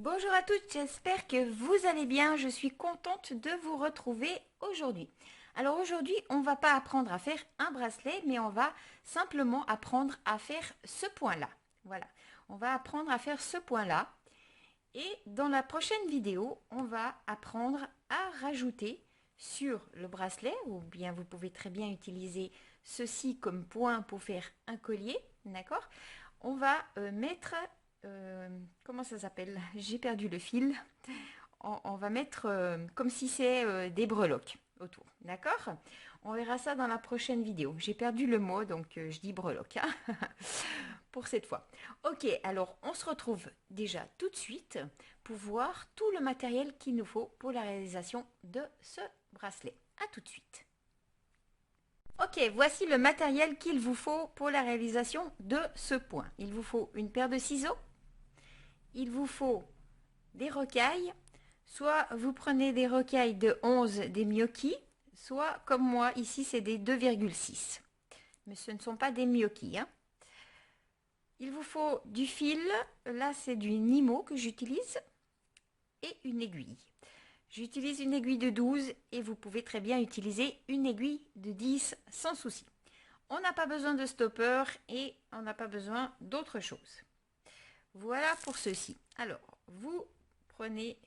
Bonjour à toutes, j'espère que vous allez bien. Je suis contente de vous retrouver aujourd'hui. Alors aujourd'hui, on ne va pas apprendre à faire un bracelet, mais on va simplement apprendre à faire ce point-là. Voilà, on va apprendre à faire ce point-là. Et dans la prochaine vidéo, on va apprendre à rajouter sur le bracelet, ou bien vous pouvez très bien utiliser ceci comme point pour faire un collier, d'accord? On va mettre, comment ça s'appelle? J'ai perdu le fil. On va mettre comme si c'est des breloques autour, d'accord? On verra ça dans la prochaine vidéo. J'ai perdu le mot, donc je dis breloque hein, pour cette fois. Ok, alors on se retrouve déjà tout de suite pour voir tout le matériel qu'il nous faut pour la réalisation de ce bracelet. À tout de suite. Ok, voici le matériel qu'il vous faut pour la réalisation de ce point. Il vous faut une paire de ciseaux, il vous faut des rocailles, soit vous prenez des rocailles de 11 des Miyoki, soit comme moi ici c'est des 2,6. Mais ce ne sont pas des Miyoki. Hein. Il vous faut du fil, là c'est du Nimo que j'utilise, et une aiguille. J'utilise une aiguille de 12 et vous pouvez très bien utiliser une aiguille de 10 sans souci. On n'a pas besoin de stopper et on n'a pas besoin d'autre chose. Voilà pour ceci. Alors, vous prenez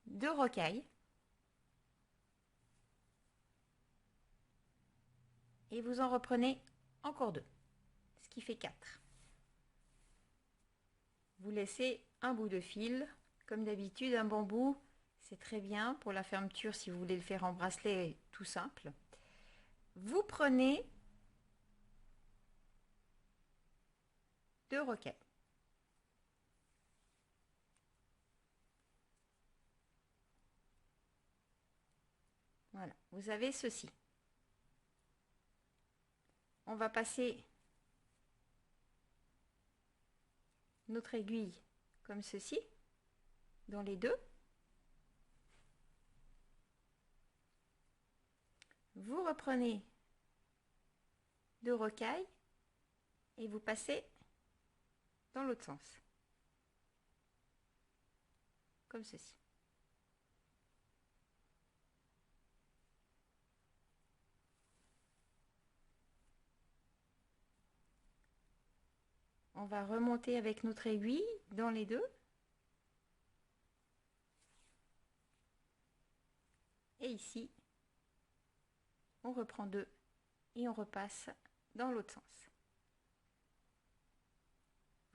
2 rocailles et vous en reprenez encore 2, ce qui fait 4. Vous laissez un bout de fil, comme d'habitude, un bambou, c'est très bien pour la fermeture si vous voulez le faire en bracelet tout simple. Vous prenez 2 rocailles. Voilà, vous avez ceci. On va passer notre aiguille comme ceci, dans les deux. Vous reprenez 2 rocailles et vous passez dans l'autre sens, comme ceci. On va remonter avec notre aiguille dans les deux. Et ici, on reprend 2 et on repasse dans l'autre sens.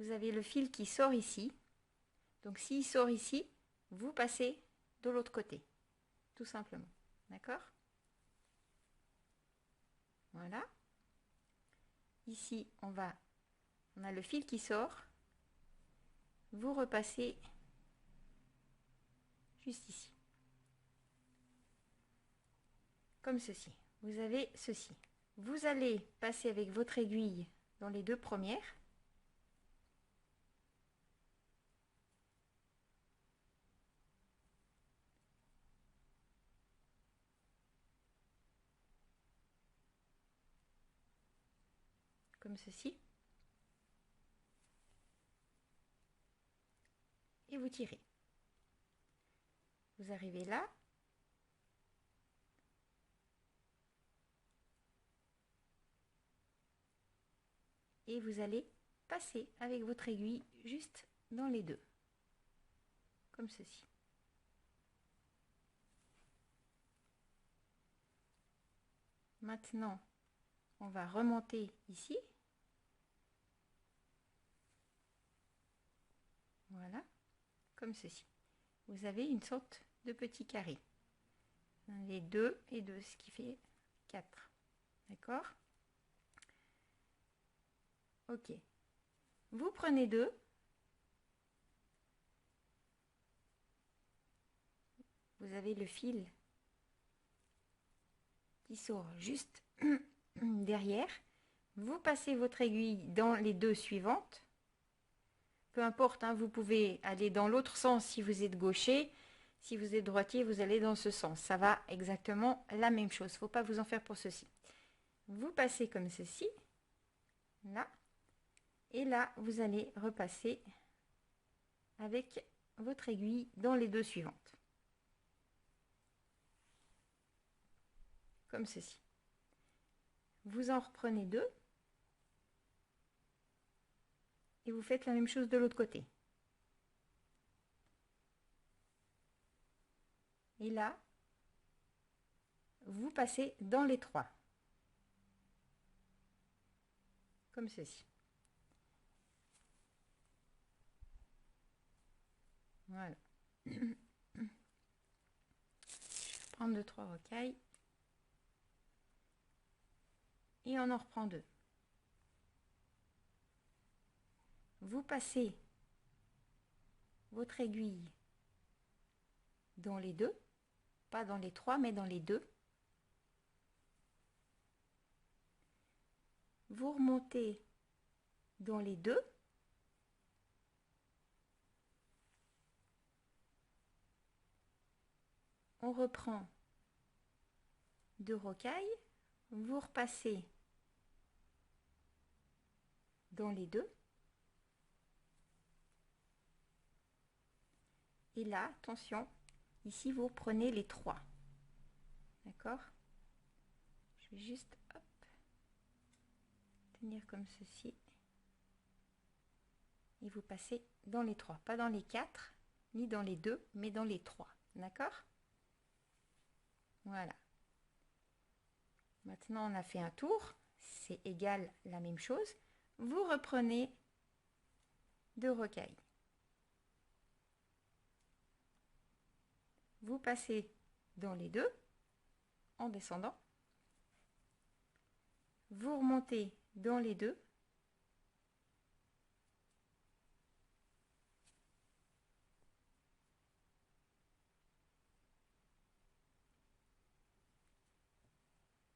Vous avez le fil qui sort ici. Donc s'il sort ici, vous passez de l'autre côté, tout simplement. D'accord? Voilà. Ici, on a le fil qui sort. Vous repassez juste ici. Comme ceci. Vous avez ceci. Vous allez passer avec votre aiguille dans les 2 premières. Comme ceci. Et vous tirez. Vous arrivez là. Et vous allez passer avec votre aiguille juste dans les deux. Comme ceci. Maintenant, on va remonter ici. Voilà, comme ceci. Vous avez une sorte de petit carré. Les 2 et 2, ce qui fait 4. D'accord? Ok. Vous prenez 2. Vous avez le fil qui sort juste derrière. Vous passez votre aiguille dans les 2 suivantes. Peu importe, hein, vous pouvez aller dans l'autre sens si vous êtes gaucher. Si vous êtes droitier, vous allez dans ce sens. Ça va exactement la même chose. Il ne faut pas vous en faire pour ceci. Vous passez comme ceci. Là. Et là, vous allez repasser avec votre aiguille dans les deux suivantes. Comme ceci. Vous en reprenez deux. Et vous faites la même chose de l'autre côté. Et là, vous passez dans les trois. Comme ceci. Voilà. Je vais prendre 2-3 rocailles. Et on en reprend deux. Vous passez votre aiguille dans les deux, pas dans les trois, mais dans les deux. Vous remontez dans les deux. On reprend deux rocailles. Vous repassez dans les deux. Et là, attention, ici vous prenez les trois. D'accord? Je vais juste hop, tenir comme ceci. Et vous passez dans les trois. Pas dans les quatre, ni dans les deux, mais dans les trois. D'accord? Voilà. Maintenant, on a fait un tour. C'est égal la même chose. Vous reprenez deux rocailles. Vous passez dans les deux en descendant. Vous remontez dans les deux.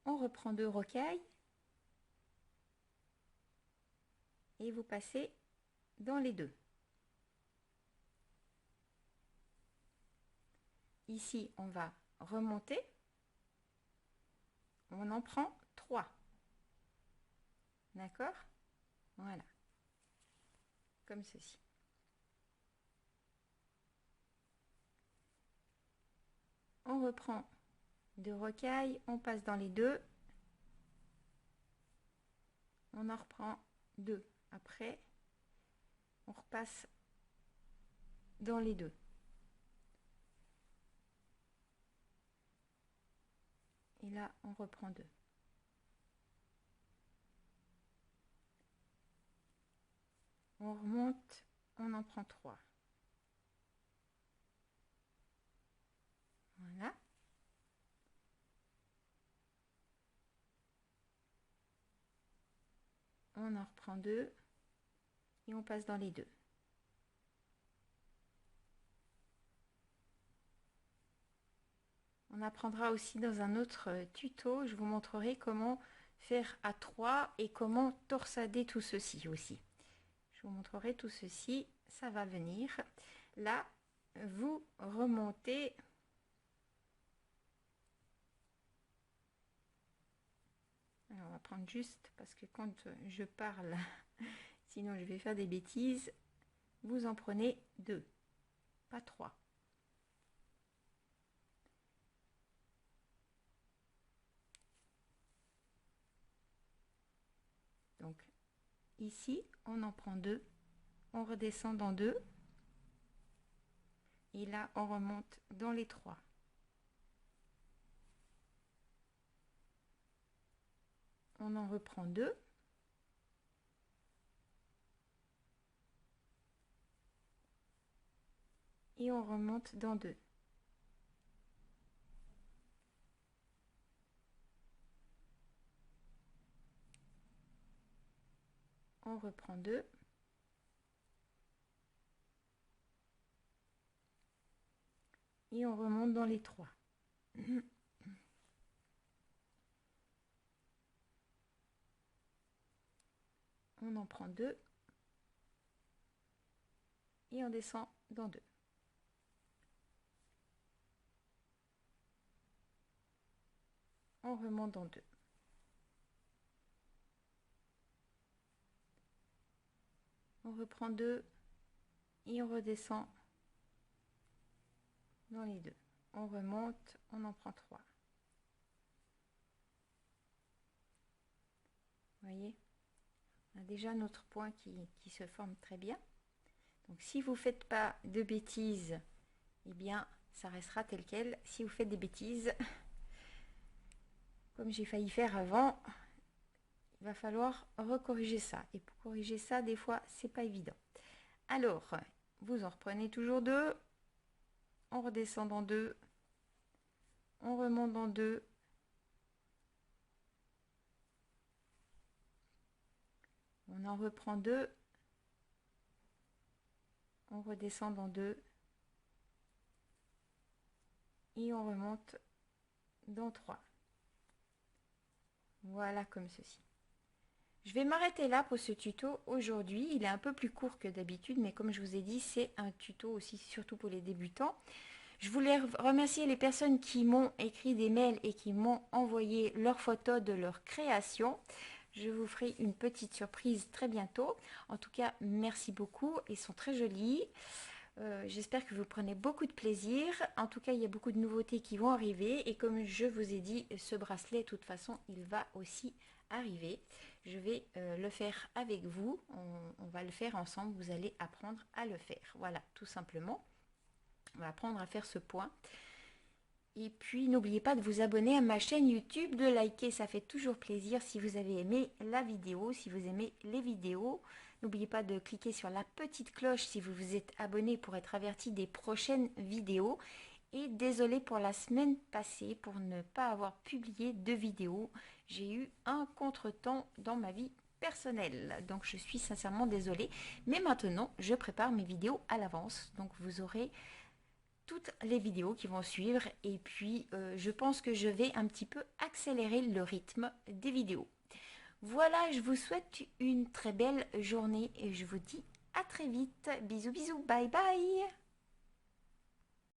On reprend deux rocailles. Et vous passez dans les deux. Ici, on va remonter. On en prend 3. D'accord? Voilà. Comme ceci. On reprend deux rocailles, on passe dans les deux. On en reprend deux. Après, on repasse dans les deux. Et là, on reprend deux. On remonte, on en prend 3. Voilà. On en reprend 2 et on passe dans les deux. On apprendra aussi dans un autre tuto, je vous montrerai comment faire à 3 et comment torsader tout ceci aussi. Je vous montrerai tout ceci, ça va venir. Là, vous remontez. Alors, on va prendre juste, parce que quand je parle, sinon je vais faire des bêtises, vous en prenez 2, pas 3. Donc, ici, on en prend 2, on redescend dans 2, et là, on remonte dans les 3. On en reprend 2. Et on remonte dans 2. On reprend 2. Et on remonte dans les 3. On en prend 2. Et on descend dans 2. On remonte dans 2. reprend 2 et on redescend dans les 2. On remonte, on en prend 3. Vous voyez, on a déjà notre point qui se forme très bien. Donc si vous ne faites pas de bêtises, eh bien ça restera tel quel. Si vous faites des bêtises, comme j'ai failli faire avant, il va falloir recorriger ça. Et pour corriger ça, des fois, c'est pas évident. Alors, vous en reprenez toujours 2. On redescend dans 2. On remonte dans 2. On en reprend 2. On redescend dans 2. Et on remonte dans 3. Voilà, comme ceci. Je vais m'arrêter là pour ce tuto aujourd'hui. Il est un peu plus court que d'habitude, mais comme je vous ai dit, c'est un tuto aussi surtout pour les débutants. Je voulais remercier les personnes qui m'ont écrit des mails et qui m'ont envoyé leurs photos de leur création. Je vous ferai une petite surprise très bientôt. En tout cas, merci beaucoup. Ils sont très jolis. J'espère que vous prenez beaucoup de plaisir. En tout cas, il y a beaucoup de nouveautés qui vont arriver. Et comme je vous ai dit, ce bracelet, de toute façon, il va aussi arriver. Je vais le faire avec vous. On va le faire ensemble. Vous allez apprendre à le faire. Voilà, tout simplement. On va apprendre à faire ce point. Et puis, n'oubliez pas de vous abonner à ma chaîne YouTube, de liker, ça fait toujours plaisir si vous avez aimé la vidéo, si vous aimez les vidéos. N'oubliez pas de cliquer sur la petite cloche si vous vous êtes abonné pour être averti des prochaines vidéos. Et désolé pour la semaine passée pour ne pas avoir publié de vidéo. J'ai eu un contretemps dans ma vie personnelle. Donc, je suis sincèrement désolée. Mais maintenant, je prépare mes vidéos à l'avance. Donc, vous aurez toutes les vidéos qui vont suivre et puis je pense que je vais un petit peu accélérer le rythme des vidéos. Voilà, je vous souhaite une très belle journée et je vous dis à très vite. Bisous bisous, bye bye.